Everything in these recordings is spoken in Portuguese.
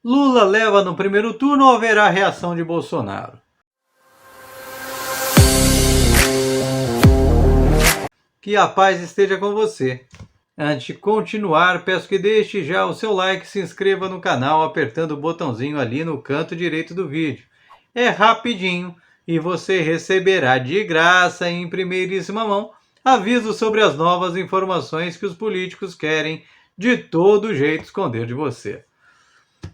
Lula leva no primeiro turno ou haverá reação de Bolsonaro? Que a paz esteja com você. Antes de continuar, peço que deixe já o seu like e se inscreva no canal apertando o botãozinho ali no canto direito do vídeo. É rapidinho e você receberá de graça em primeiríssima mão aviso sobre as novas informações que os políticos querem de todo jeito esconder de você.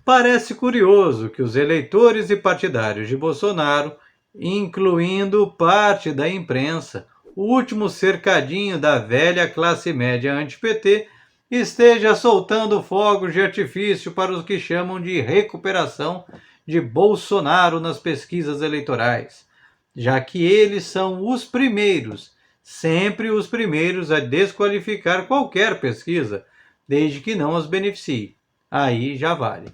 Parece curioso que os eleitores e partidários de Bolsonaro, incluindo parte da imprensa, o último cercadinho da velha classe média anti-PT, esteja soltando fogos de artifício para os que chamam de recuperação de Bolsonaro nas pesquisas eleitorais, já que eles são os primeiros, sempre os primeiros a desqualificar qualquer pesquisa, desde que não as beneficie. Aí já vale.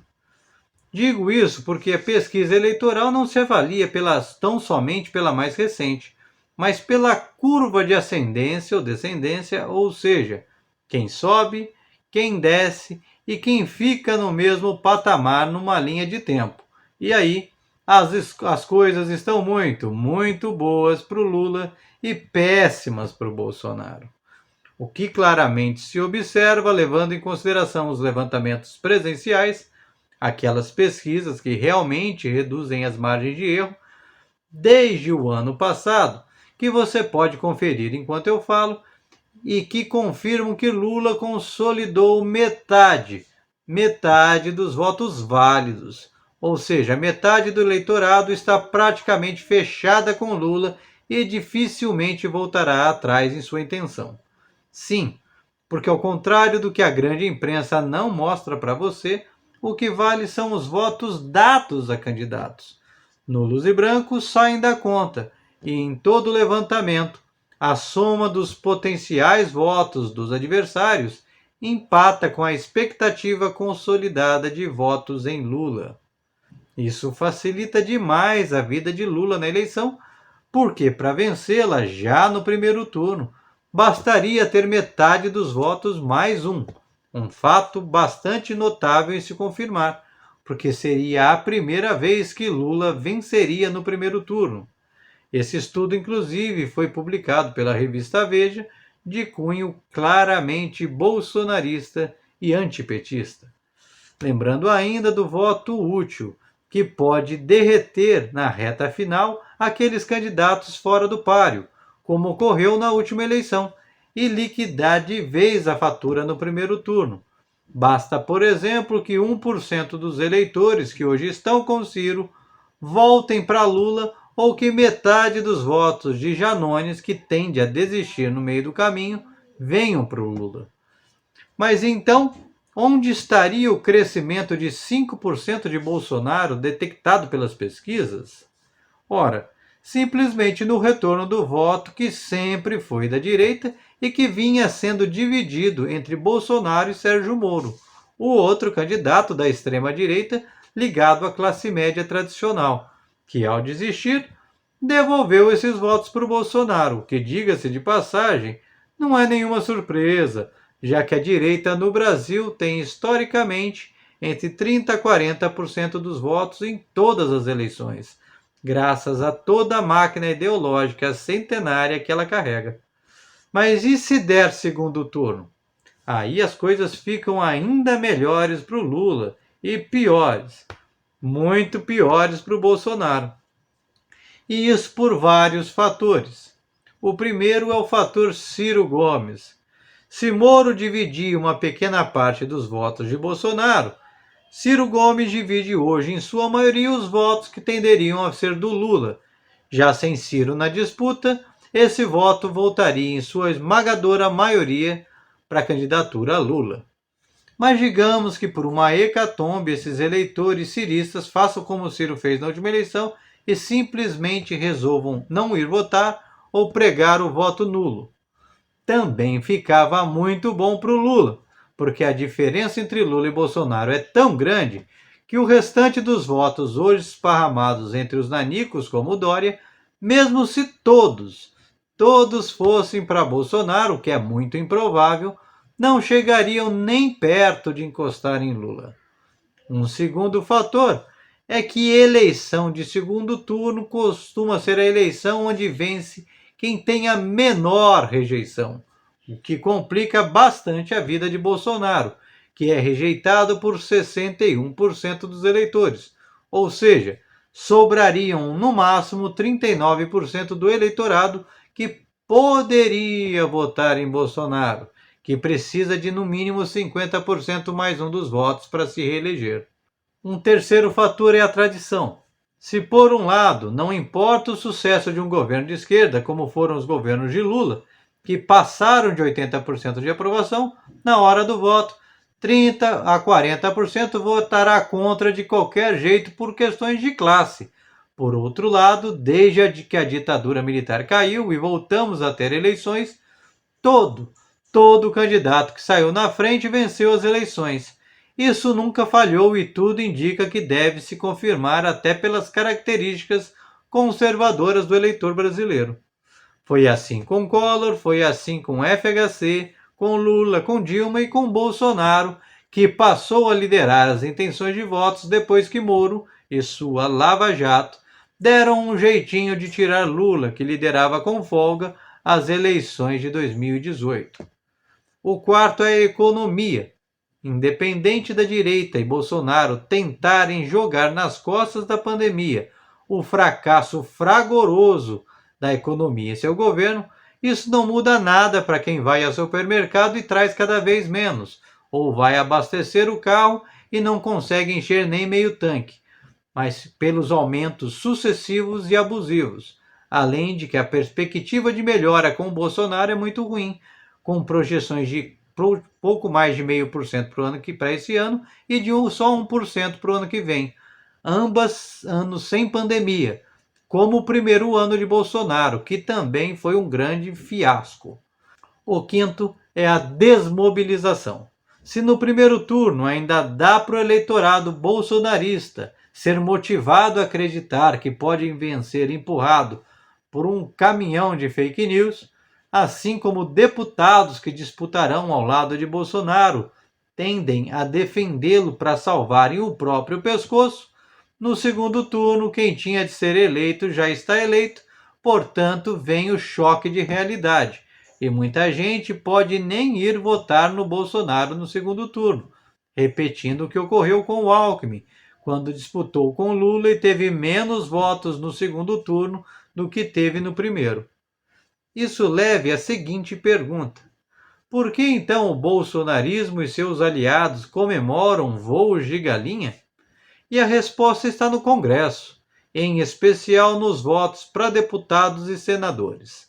Digo isso porque a pesquisa eleitoral não se avalia tão somente pela mais recente, mas pela curva de ascendência ou descendência, ou seja, quem sobe, quem desce e quem fica no mesmo patamar numa linha de tempo. E aí, as coisas estão muito boas para o Lula e péssimas para o Bolsonaro. O que claramente se observa, levando em consideração os levantamentos presenciais, aquelas pesquisas que realmente reduzem as margens de erro, desde o ano passado, que você pode conferir enquanto eu falo, e que confirmam que Lula consolidou metade dos votos válidos. Ou seja, metade do eleitorado está praticamente fechada com Lula e dificilmente voltará atrás em sua intenção. Sim, porque ao contrário do que a grande imprensa não mostra para você, o que vale são os votos dados a candidatos. Nulos e brancos saem da conta, e em todo levantamento, a soma dos potenciais votos dos adversários empata com a expectativa consolidada de votos em Lula. Isso facilita demais a vida de Lula na eleição, porque para vencê-la já no primeiro turno, bastaria ter metade dos votos mais um fato bastante notável em se confirmar, porque seria a primeira vez que Lula venceria no primeiro turno. Esse estudo, inclusive, foi publicado pela revista Veja, de cunho claramente bolsonarista e antipetista. Lembrando ainda do voto útil, que pode derreter na reta final aqueles candidatos fora do páreo, como ocorreu na última eleição, e liquidar de vez a fatura no primeiro turno. Basta, por exemplo, que 1% dos eleitores que hoje estão com Ciro voltem para Lula ou que metade dos votos de Janones, que tende a desistir no meio do caminho, venham para o Lula. Mas então, onde estaria o crescimento de 5% de Bolsonaro detectado pelas pesquisas? Ora, simplesmente no retorno do voto que sempre foi da direita e que vinha sendo dividido entre Bolsonaro e Sérgio Moro, o outro candidato da extrema-direita ligado à classe média tradicional, que ao desistir, devolveu esses votos para o Bolsonaro, que, diga-se de passagem, não é nenhuma surpresa, já que a direita no Brasil tem historicamente entre 30% a 40% dos votos em todas as eleições, graças a toda a máquina ideológica centenária que ela carrega. Mas e se der segundo turno? Aí as coisas ficam ainda melhores para o Lula e piores, muito piores para o Bolsonaro. E isso por vários fatores. O primeiro é o fator Ciro Gomes. Se Moro dividia uma pequena parte dos votos de Bolsonaro, Ciro Gomes divide hoje, em sua maioria, os votos que tenderiam a ser do Lula. Já sem Ciro na disputa, esse voto voltaria em sua esmagadora maioria para a candidatura a Lula. Mas digamos que por uma hecatombe esses eleitores ciristas façam como Ciro fez na última eleição e simplesmente resolvam não ir votar ou pregar o voto nulo. Também ficava muito bom para o Lula, porque a diferença entre Lula e Bolsonaro é tão grande que o restante dos votos hoje esparramados entre os nanicos como Dória, mesmo se todos fossem para Bolsonaro, o que é muito improvável, não chegariam nem perto de encostar em Lula. Um segundo fator é que eleição de segundo turno costuma ser a eleição onde vence quem tem a menor rejeição, o que complica bastante a vida de Bolsonaro, que é rejeitado por 61% dos eleitores, ou seja, sobrariam no máximo 39% do eleitorado que poderia votar em Bolsonaro, que precisa de no mínimo 50% mais um dos votos para se reeleger. Um terceiro fator é a tradição. Se por um lado não importa o sucesso de um governo de esquerda, como foram os governos de Lula, que passaram de 80% de aprovação, na hora do voto, 30 a 40% votará contra de qualquer jeito por questões de classe. Por outro lado, desde que a ditadura militar caiu e voltamos a ter eleições, todo candidato que saiu na frente venceu as eleições. Isso nunca falhou e tudo indica que deve se confirmar até pelas características conservadoras do eleitor brasileiro. Foi assim com Collor, foi assim com FHC, com Lula, com Dilma e com Bolsonaro, que passou a liderar as intenções de votos depois que Moro e sua Lava Jato deram um jeitinho de tirar Lula, que liderava com folga as eleições de 2018. O quarto é a economia. Independente da direita e Bolsonaro tentarem jogar nas costas da pandemia o fracasso fragoroso da economia em seu governo, isso não muda nada para quem vai ao supermercado e traz cada vez menos, ou vai abastecer o carro e não consegue encher nem meio tanque, mas pelos aumentos sucessivos e abusivos, além de que a perspectiva de melhora com o Bolsonaro é muito ruim, com projeções de pouco mais de 0,5% para esse ano e de só 1% para o ano que vem. Ambas anos sem pandemia, como o primeiro ano de Bolsonaro, que também foi um grande fiasco. O quinto é a desmobilização. Se no primeiro turno ainda dá para o eleitorado bolsonarista ser motivado a acreditar que pode vencer empurrado por um caminhão de fake news, assim como deputados que disputarão ao lado de Bolsonaro tendem a defendê-lo para salvarem o próprio pescoço, no segundo turno quem tinha de ser eleito já está eleito, portanto vem o choque de realidade. E muita gente pode nem ir votar no Bolsonaro no segundo turno, repetindo o que ocorreu com o Alckmin, quando disputou com Lula e teve menos votos no segundo turno do que teve no primeiro. Isso leva à seguinte pergunta: por que então o bolsonarismo e seus aliados comemoram voos de galinha? E a resposta está no Congresso, em especial nos votos para deputados e senadores.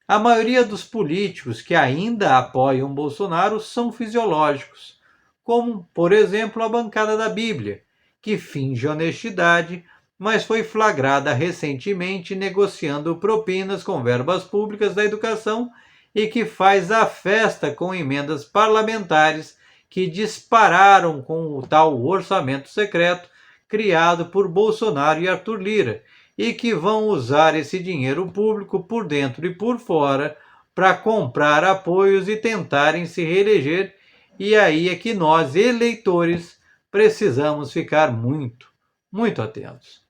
A maioria dos políticos que ainda apoiam Bolsonaro são fisiológicos, como, por exemplo, a bancada da Bíblia, que finge honestidade, mas foi flagrada recentemente negociando propinas com verbas públicas da educação e que faz a festa com emendas parlamentares que dispararam com o tal orçamento secreto criado por Bolsonaro e Arthur Lira, e que vão usar esse dinheiro público por dentro e por fora para comprar apoios e tentarem se reeleger. E aí é que nós, eleitores, precisamos ficar muito atentos.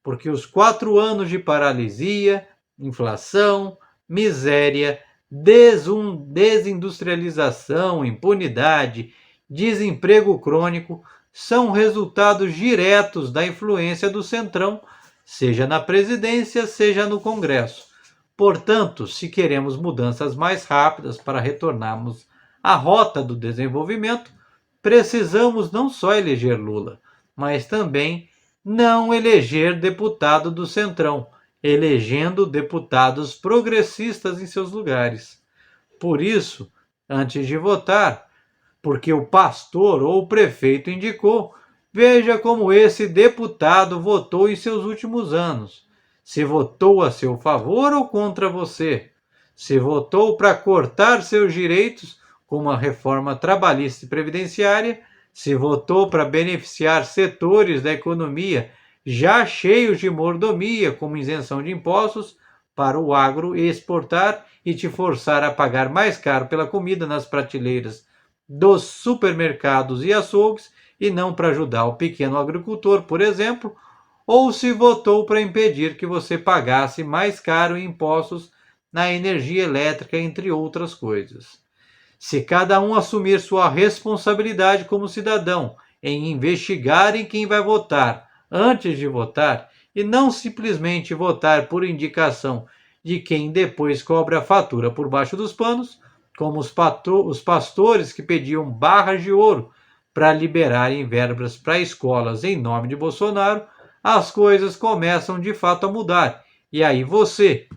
Porque os 4 anos de paralisia, inflação, miséria, desindustrialização, impunidade, desemprego crônico são resultados diretos da influência do Centrão, seja na presidência, seja no Congresso. Portanto, se queremos mudanças mais rápidas para retornarmos à rota do desenvolvimento, precisamos não só eleger Lula, mas também não eleger deputado do Centrão, elegendo deputados progressistas em seus lugares. Por isso, antes de votar, porque o pastor ou o prefeito indicou, veja como esse deputado votou em seus últimos anos. Se votou a seu favor ou contra você. Se votou para cortar seus direitos, como a reforma trabalhista e previdenciária. Se votou para beneficiar setores da economia já cheios de mordomia, como isenção de impostos, para o agro exportar e te forçar a pagar mais caro pela comida nas prateleiras dos supermercados e açougues, e não para ajudar o pequeno agricultor, por exemplo, ou se votou para impedir que você pagasse mais caro em impostos na energia elétrica, entre outras coisas. Se cada um assumir sua responsabilidade como cidadão em investigar em quem vai votar antes de votar e não simplesmente votar por indicação de quem depois cobra a fatura por baixo dos panos, como os pastores que pediam barras de ouro para liberarem verbas para escolas em nome de Bolsonaro, as coisas começam de fato a mudar. E aí você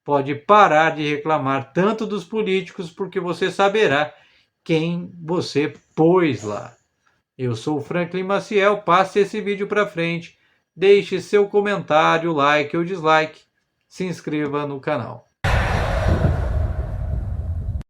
pode parar de reclamar tanto dos políticos, porque você saberá quem você pôs lá. Eu sou o Franklin Maciel, passe esse vídeo para frente, deixe seu comentário, like ou dislike, se inscreva no canal.